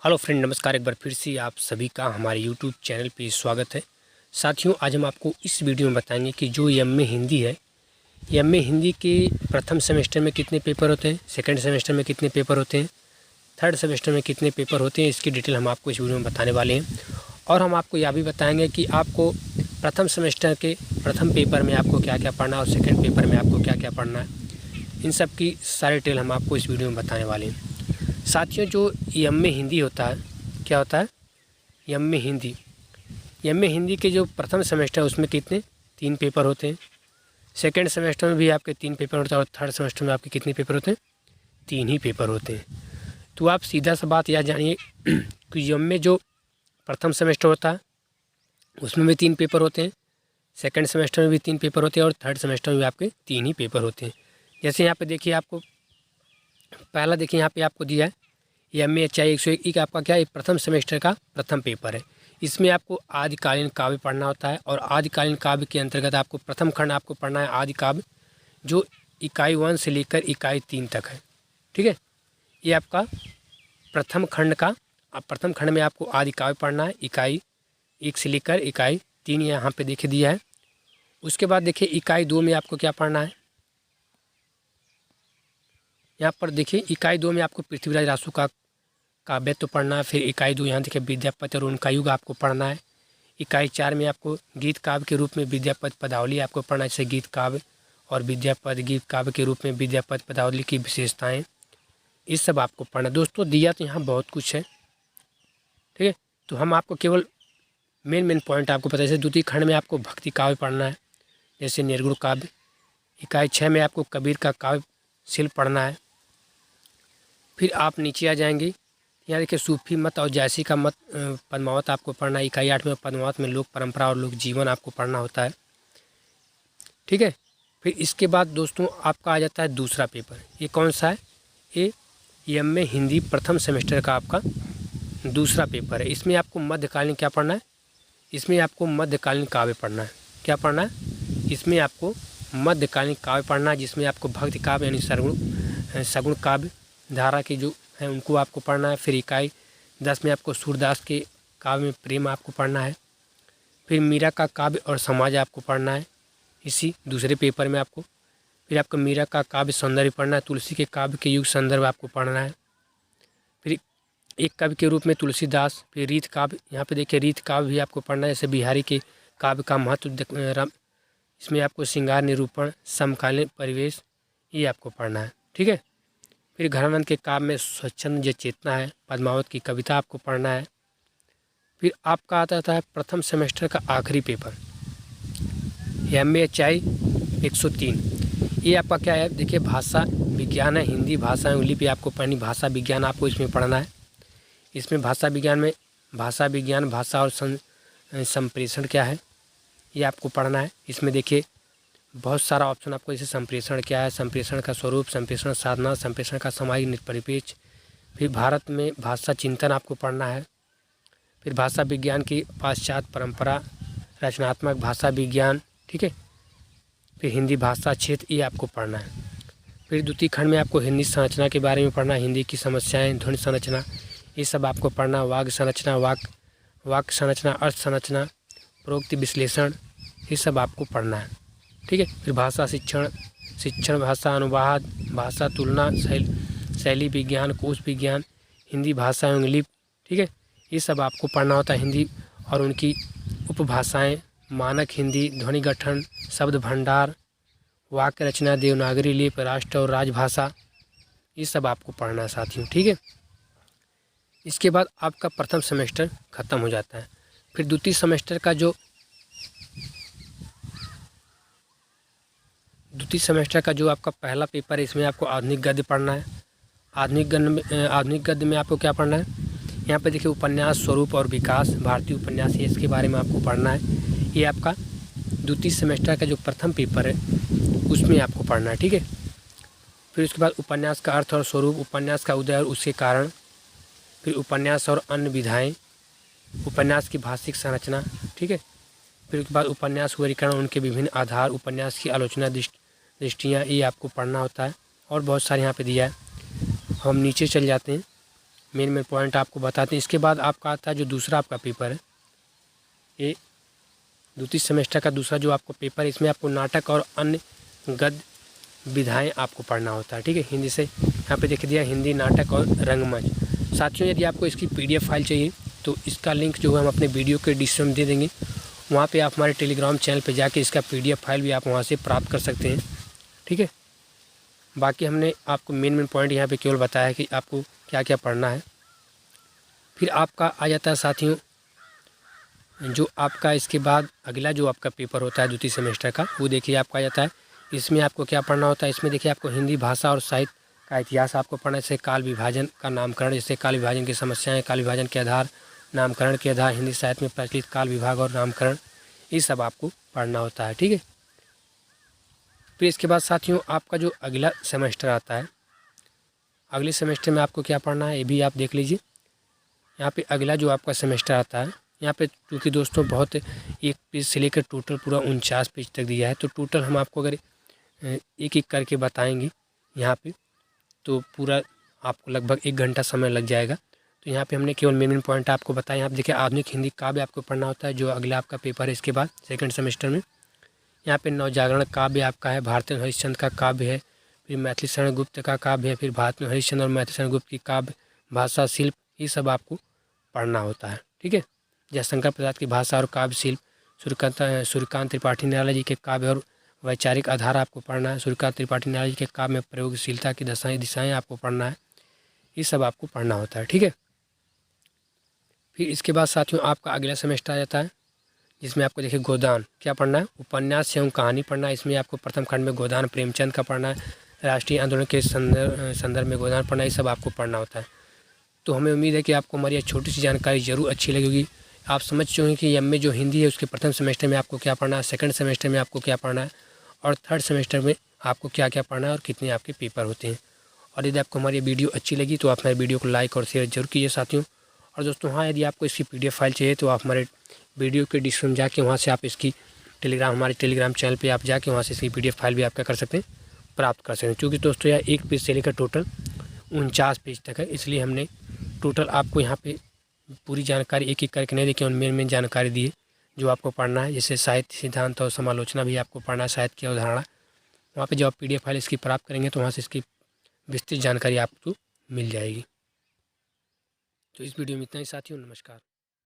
Hello friend, नमस्कार। एक बार फिर से आप सभी का हमारे यूट्यूब चैनल पे स्वागत है। साथियों, आज हम आपको इस वीडियो में बताएंगे कि जो एमए हिंदी है, एमए हिंदी के प्रथम सेमेस्टर में कितने पेपर होते हैं, सेकंड सेमेस्टर में कितने पेपर होते हैं, थर्ड सेमेस्टर में कितने पेपर होते हैं, इसकी डिटेल हम आपको इस वीडियो में बताने वाले हैं। और हम आपको यह भी बताएँगे कि आपको प्रथम सेमेस्टर के प्रथम पेपर में आपको क्या क्या पढ़ना है और सेकेंड पेपर में आपको क्या क्या पढ़ना है। इन सब की सारी डिटेल हम आपको इस वीडियो में बताने वाले हैं। साथियों, जो एमए हिंदी होता है, क्या होता है एमए हिंदी। एमए हिंदी के जो प्रथम सेमेस्टर है उसमें कितने 3 पेपर होते हैं। सेकंड सेमेस्टर में भी आपके 3 पेपर होते हैं और थर्ड सेमेस्टर में आपके कितने पेपर होते हैं, 3 ही पेपर होते हैं। तो आप सीधा सा बात यह जानिए कि एमए जो प्रथम सेमेस्टर होता है उसमें भी 3 पेपर होते हैं, सेकेंड सेमेस्टर में भी 3 पेपर होते हैं और थर्ड सेमेस्टर में भी आपके 3 ही पेपर होते हैं। जैसे यहाँ पे देखिए, आपको पहला देखिए यहाँ पे आपको दिया है एमए HI 101 आपका क्या है, प्रथम सेमेस्टर का प्रथम पेपर है। इसमें आपको आदिकालीन काव्य पढ़ना होता है और आदिकालीन काव्य के अंतर्गत आपको प्रथम खंड आपको पढ़ना है आदि काव्य, जो इकाई 1 से लेकर इकाई 3 तक है। ठीक है, ये आपका प्रथम खंड का प्रथम खंड में आपको आदि काव्य पढ़ना है, इकाई 1 से लेकर इकाई 3 यहाँ पे देखिए दिया है। उसके बाद देखिए इकाई 2 में आपको क्या पढ़ना है, यहाँ पर देखिए इकाई 2 में आपको पृथ्वीराज रासु का काव्य तो पढ़ना है। फिर इकाई 2 यहाँ देखिए विद्यापति और उनका युग आपको पढ़ना है। इकाई 4 में आपको गीत काव्य के रूप में विद्यापति पदावली आपको पढ़ना है, जैसे गीत काव्य और विद्यापति गीत काव्य के रूप में विद्यापति पदावली की विशेषताएँ, इस सब आपको पढ़ना। दोस्तों, दिया तो यहाँ बहुत कुछ है, ठीक है, तो हम आपको केवल मेन पॉइंट आपको पता है। जैसे द्वितीय खंड में आपको भक्ति काव्य पढ़ना है, जैसे निर्गुण काव्य। इकाई 6 में आपको कबीर का काव्य शिल्प पढ़ना है। फिर आप नीचे आ जाएंगे, यहाँ देखिए सूफी मत और जैसी का मत पद्मावत आपको पढ़ना है। इकाई 8 में पद्मावत में लोक परंपरा और लोक जीवन आपको पढ़ना होता है। ठीक है, फिर इसके बाद दोस्तों आपका आ जाता है दूसरा पेपर। ये कौन सा है, ये एमए हिंदी प्रथम सेमेस्टर का आपका दूसरा पेपर है। इसमें आपको मध्यकालीन क्या पढ़ना है, इसमें आपको मध्यकालीन काव्य पढ़ना है। क्या पढ़ना है, इसमें आपको मध्यकालीन काव्य पढ़ना है, जिसमें आपको भक्ति काव्य यानी सगुण काव्य धारा की जो है उनको आपको पढ़ना है। फिर इकाई 10 में आपको सूरदास के काव्य में प्रेम आपको पढ़ना है। फिर मीरा का काव्य और समाज आपको पढ़ना है इसी दूसरे पेपर में आपको। फिर आपको मीरा का काव्य सौंदर्य पढ़ना है, तुलसी के काव्य के युग संदर्भ आपको पढ़ना है। फिर एक कवि के रूप में तुलसीदास। फिर रीत काव्य, यहाँ पे देखिए रीत काव्य भी आपको पढ़ना है, जैसे बिहारी के काव्य का महत्व, इसमें आपको श्रृंगार निरूपण, समकालीन परिवेश, ये आपको पढ़ना है। ठीक है, फिर घरानंद के काव्य में स्वच्छंद जो चेतना है, पद्मावत की कविता आपको पढ़ना है। फिर आपका आता है प्रथम सेमेस्टर का आखिरी पेपर एमए HI 103। ये आपका क्या है, देखिए भाषा विज्ञान है, हिंदी भाषा है, लिपि आपको पढ़नी, भाषा विज्ञान आपको इसमें पढ़ना है। इसमें भाषा विज्ञान में भाषा और संप्रेषण क्या है, ये आपको पढ़ना है। इसमें देखिए बहुत सारा ऑप्शन आपको, जैसे संप्रेषण क्या है, संप्रेषण का स्वरूप, संप्रेषण साधना, संप्रेषण का सामाजिक परिपेक्ष। फिर भारत में भाषा चिंतन आपको पढ़ना है। फिर भाषा विज्ञान की पाश्चात्य परंपरा, रचनात्मक भाषा विज्ञान। ठीक है, फिर हिंदी भाषा क्षेत्र, ये आपको पढ़ना है। फिर द्वितीय खंड में आपको हिंदी संरचना के बारे में पढ़ना, हिंदी की समस्याएँ, ध्वनि संरचना, ये सब आपको पढ़ना। वाक्य संरचना, वाक्य संरचना, अर्थ संरचना, प्रोक्ति विश्लेषण, ये सब आपको पढ़ना है। ठीक है, फिर भाषा शिक्षण, भाषा अनुवाद, भाषा तुलना, शैली विज्ञान, कोश विज्ञान, हिंदी भाषा एवं लिपि। ठीक है, ये सब आपको पढ़ना होता है। हिंदी और उनकी उपभाषाएं, मानक हिंदी, ध्वनि गठन, शब्द भंडार, वाक्य रचना, देवनागरी लिपि, राष्ट्र और राजभाषा, ये सब आपको पढ़ना है साथियों। ठीक है, इसके बाद आपका प्रथम सेमेस्टर ख़त्म हो जाता है। फिर द्वितीय सेमेस्टर का जो आपका पहला पेपर है, इसमें आपको आधुनिक गद्य पढ़ना है। आधुनिक गद्य में आपको क्या पढ़ना है, यहाँ पे देखिए उपन्यास, स्वरूप और विकास, भारतीय उपन्यास, ये इसके बारे में आपको पढ़ना है। ये आपका द्वितीय सेमेस्टर का जो प्रथम पेपर है उसमें आपको पढ़ना है। ठीक है, फिर उसके बाद उपन्यास का अर्थ और स्वरूप, उपन्यास का उदय और उसके कारण, फिर उपन्यास और अन्य विधाएँ, उपन्यास की भाषिक संरचना। ठीक है, फिर उसके बाद उपन्यास वर्गीकरण, उनके विभिन्न आधार, उपन्यास की आलोचना दृष्टियाँ, ये आपको पढ़ना होता है। और बहुत सारे यहाँ पे दिया है। हम नीचे चल जाते हैं, मेन पॉइंट आपको बताते हैं। इसके बाद आपका आता है जो दूसरा आपका पेपर है, ये द्वितीय सेमेस्टर का दूसरा जो आपको पेपर है, इसमें आपको नाटक और अन्य गद्य विधाएं आपको पढ़ना होता है। ठीक है, हिंदी से यहाँ पे देख दिया हिंदी नाटक और रंगमंच। साथियों, यदि आपको इसकी PDF फाइल चाहिए तो इसका लिंक जो है हम अपने वीडियो के डिस्क्रिप्शन में दे देंगे। वहाँ पे आप हमारे टेलीग्राम चैनल पे जाके इसका PDF फाइल भी आप वहाँ से प्राप्त कर सकते हैं। ठीक है, बाकी हमने आपको मेन पॉइंट यहाँ पे केवल बताया है कि आपको क्या क्या पढ़ना है। फिर आपका आ जाता है साथियों जो आपका इसके बाद अगला जो आपका पेपर होता है द्वितीय सेमेस्टर का, वो देखिए आपका आ जाता है। इसमें आपको क्या पढ़ना होता है, इसमें देखिए आपको हिंदी भाषा और साहित्य का इतिहास आपको पढ़ना है। जैसे काल विभाजन का नामकरण, जैसे काल विभाजन की समस्याएं, काल विभाजन के आधार, नामकरण के आधार, हिंदी साहित्य में प्रचलित काल विभाग और नामकरण, ये सब आपको पढ़ना होता है। ठीक है, फिर इसके बाद साथियों आपका जो अगला सेमेस्टर आता है, अगले सेमेस्टर में आपको क्या पढ़ना है ये भी आप देख लीजिए। यहाँ पे अगला जो आपका सेमेस्टर आता है, यहाँ पे क्योंकि दोस्तों बहुत एक पेज से लेकर टोटल पूरा 49 पेज तक दिया है, तो टोटल हम आपको अगर एक एक करके बताएंगे यहाँ पे तो पूरा आपको लगभग 1 घंटा समय लग जाएगा। तो यहाँ पे हमने केवल मेन पॉइंट आपको बताया। यहाँ पे देखिए आधुनिक हिंदी काव्य आपको पढ़ना होता है, जो अगला आपका पेपर है इसके बाद सेकंड सेमेस्टर में। यहाँ पे नवजागरण काव्य आपका है, भारतीय हरिश्चंद्र का काव्य है, फिर मैथिली शरण गुप्त का काव्य है, फिर भारतीय हरिश्चंद्र और मैथिली शरण गुप्त की काव्य, भाषा शिल्प, ये सब आपको पढ़ना होता है। ठीक है, जयशंकर प्रसाद की भाषा और काव्य शिल्प, सूर्यकांत त्रिपाठी निराला जी के काव्य और वैचारिक आधार आपको पढ़ना है, सूर्यकांत त्रिपाठी निराला जी के काव्य में प्रयोगशीलता की दिशाएं आपको पढ़ना है, ये सब आपको पढ़ना होता है। ठीक है, फिर इसके बाद साथियों आपका अगला सेमेस्टर आ जाता है, जिसमें आपको देखिए गोदान क्या पढ़ना है, उपन्यास एवं कहानी पढ़ना है। इसमें आपको प्रथम खंड में गोदान प्रेमचंद का पढ़ना है, राष्ट्रीय आंदोलन के संदर्भ में गोदान पढ़ना, ये सब आपको पढ़ना होता है। तो हमें उम्मीद है कि आपको हमारी छोटी सी जानकारी ज़रूर अच्छी लगेगी। आप समझ चुके हैं कि एमए जो हिंदी है उसके प्रथम सेमेस्टर में आपको क्या पढ़ना है, सेकंड सेमेस्टर में आपको क्या पढ़ना है, और थर्ड सेमेस्टर में आपको क्या क्या पढ़ना है और कितने आपके पेपर होते हैं। और यदि आपको हमारी वीडियो अच्छी लगी तो आप हमारे वीडियो को लाइक और शेयर जरूर कीजिए साथियों। और दोस्तों हाँ, यदि आपको इसकी PDF फाइल चाहिए तो आप हमारे वीडियो के डिस्क्रिप्शन में जाके वहाँ से आप इसकी हमारे टेलीग्राम चैनल पर आप जाके वहाँ से इसकी PDF फाइल भी आप क्या कर सकते हैं, प्राप्त कर सकते हैं। क्योंकि दोस्तों यह 1 पेज से लेकर टोटल 49 पेज तक है, इसलिए हमने टोटल आपको यहाँ पे पूरी जानकारी एक एक करके नहीं दी, केवल मेन जानकारी दी है जो आपको पढ़ना है। जैसे साहित्य सिद्धांत और समालोचना भी आपको पढ़ना है, साहित्य की अवधारणा। वहाँ पे जब आप PDF फाइल इसकी प्राप्त करेंगे तो वहाँ से इसकी विस्तृत जानकारी आपको मिल जाएगी। तो इस वीडियो में इतना ही साथियों, नमस्कार।